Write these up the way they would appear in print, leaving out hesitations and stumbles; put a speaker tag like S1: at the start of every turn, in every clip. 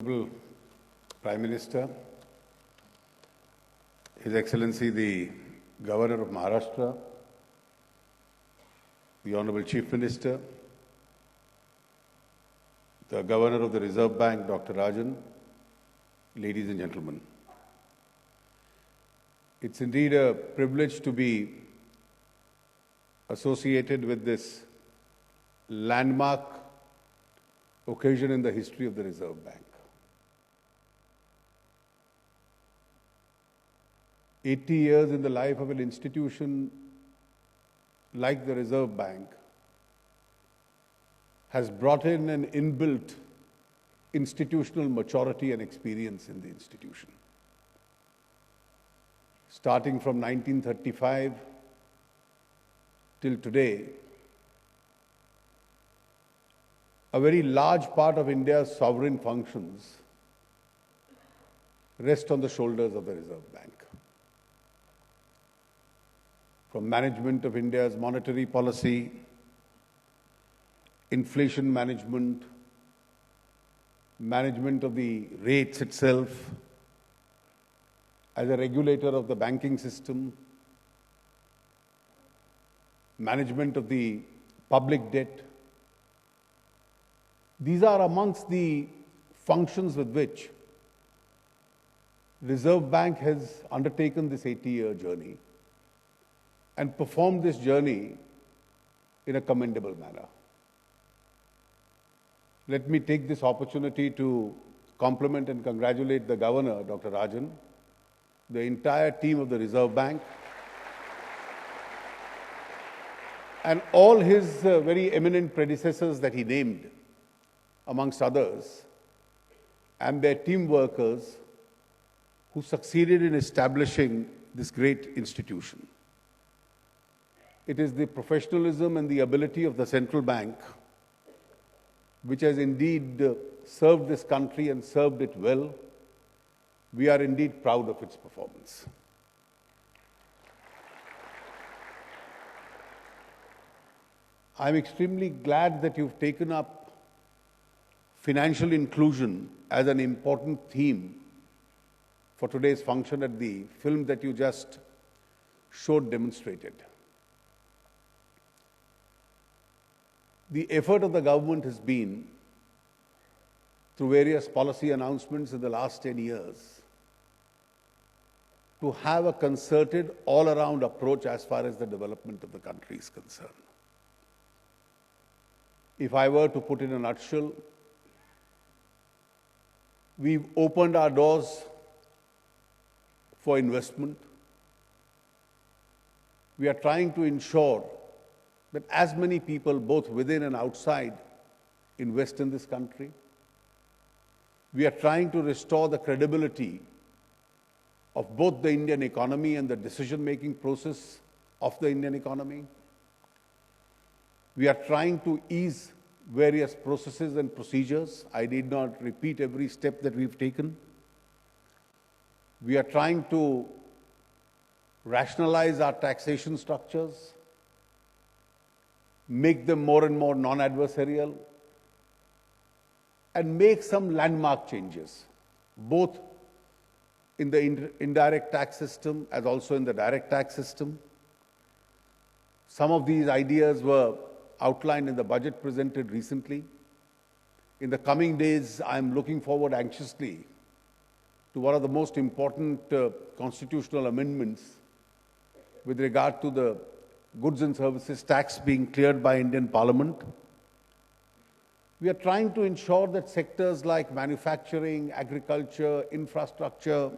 S1: Honorable Prime Minister, His Excellency the Governor of Maharashtra, the Honorable Chief Minister, the Governor of the Reserve Bank, Dr. Arun, ladies and gentlemen. It's indeed a privilege to be associated with this landmark occasion in the history of the Reserve Bank. 80 years in the life of an institution like the Reserve Bank has brought in an inbuilt institutional maturity and experience in the institution. Starting from 1935 till today, a very large part of India's sovereign functions rest on the shoulders of the Reserve Bank. From management of India's monetary policy, inflation management, management of the rates itself, as a regulator of the banking system, management of the public debt. These are amongst the functions with which Reserve Bank has undertaken this 80-year journey and performed this journey in a commendable manner. Let me take this opportunity to compliment and congratulate the Governor, Dr. Arun, the entire team of the Reserve Bank, and all his very eminent predecessors that he named, amongst others, and their team workers who succeeded in establishing this great institution. It is the professionalism and the ability of the central bank which has indeed served this country and served it well. We are indeed proud of its performance. I'm extremely glad that you've taken up financial inclusion as an important theme for today's function at the film that you just showed demonstrated. The effort of the government has been, through various policy announcements in the last 10 years, to have a concerted, all-around approach as far as the development of the country is concerned. If I were to put in a nutshell, we've opened our doors for investment. We are trying to ensure that as many people, both within and outside, invest in this country. We are trying to restore the credibility of both the Indian economy and the decision-making process of the Indian economy. We are trying to ease various processes and procedures. I need not repeat every step that we've taken. We are trying to rationalize our taxation structures, make them more and more non-adversarial, and make some landmark changes, both in the indirect tax system as also in the direct tax system. Some of these ideas were outlined in the budget presented recently. In the coming days, I'm looking forward anxiously to one of the most important constitutional amendments with regard to the goods and services tax being cleared by Indian Parliament. We are trying to ensure that sectors like manufacturing, agriculture, infrastructure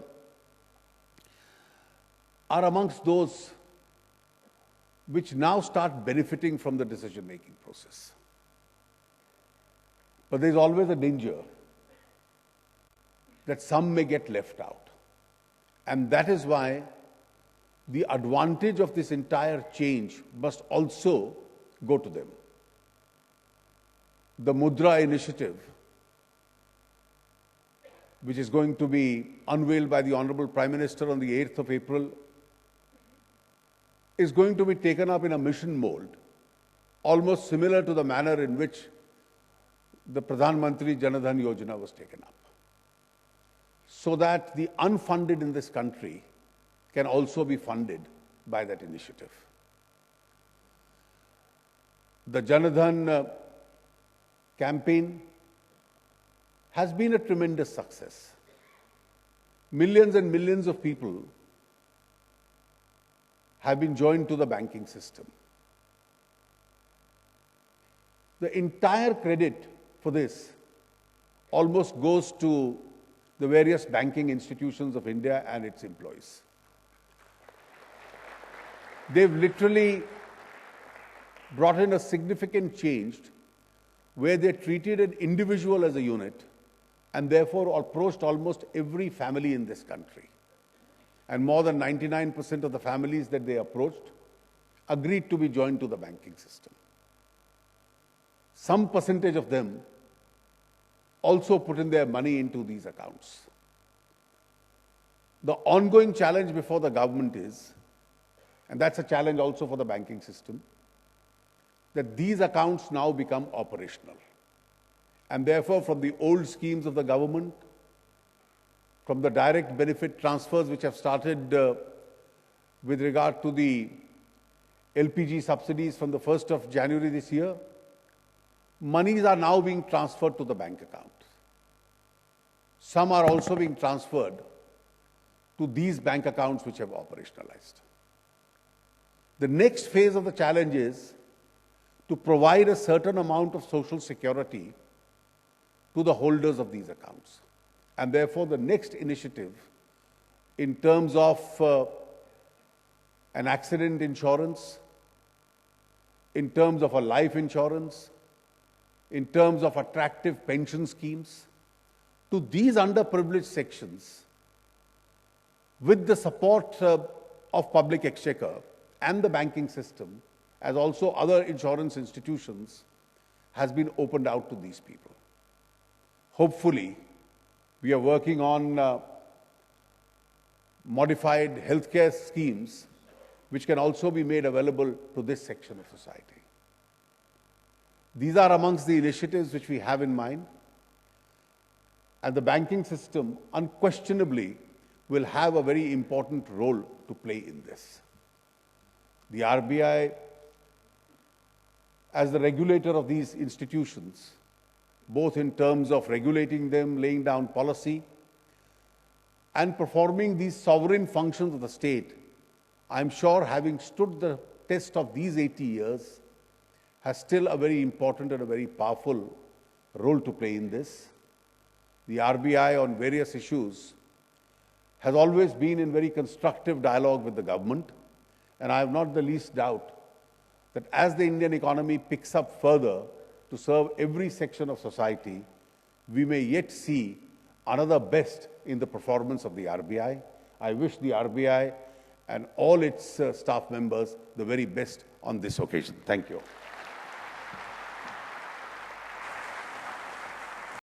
S1: are amongst those which now start benefiting from the decision-making process. But there's always a danger that some may get left out. And that is why the advantage of this entire change must also go to them. The Mudra initiative, which is going to be unveiled by the Honorable Prime Minister on the 8th of April, is going to be taken up in a mission mode, almost similar to the manner in which the Pradhan Mantri Jan Dhan Yojana was taken up. so that the unfunded in this country can also be funded by that initiative. The Janadhan campaign has been a tremendous success. Millions and millions of people have been joined to the banking system. The entire credit for this almost goes to the various banking institutions of India and its employees. They've literally brought in a significant change where they treated an individual as a unit and therefore approached almost every family in this country. And more than 99% of the families that they approached agreed to be joined to the banking system. Some percentage of them also put in their money into these accounts. The ongoing challenge before the government is, and that's a challenge also for the banking system, that these accounts now become operational. And therefore, from the old schemes of the government, from the direct benefit transfers which have started with regard to the LPG subsidies from the 1st of January this year, monies are now being transferred to the bank account. Some are also being transferred to these bank accounts which have operationalized. The next phase of the challenge is to provide a certain amount of social security to the holders of these accounts. And therefore, the next initiative in terms of an accident insurance, in terms of a life insurance, in terms of attractive pension schemes, to these underprivileged sections, with the support of public exchequer and the banking system, as also other insurance institutions, has been opened out to these people. Hopefully, we are working on modified healthcare schemes which can also be made available to this section of society. These are amongst the initiatives which we have in mind, and the banking system unquestionably will have a very important role to play in this. The RBI, as the regulator of these institutions, both in terms of regulating them, laying down policy, and performing these sovereign functions of the state, I'm sure, having stood the test of these 80 years, has still a very important and a very powerful role to play in this. The RBI on various issues has always been in very constructive dialogue with the government, and I have not the least doubt that as the Indian economy picks up further to serve every section of society, we may yet see another best in the performance of the RBI. I wish the RBI and all its staff members the very best on this occasion. Thank you.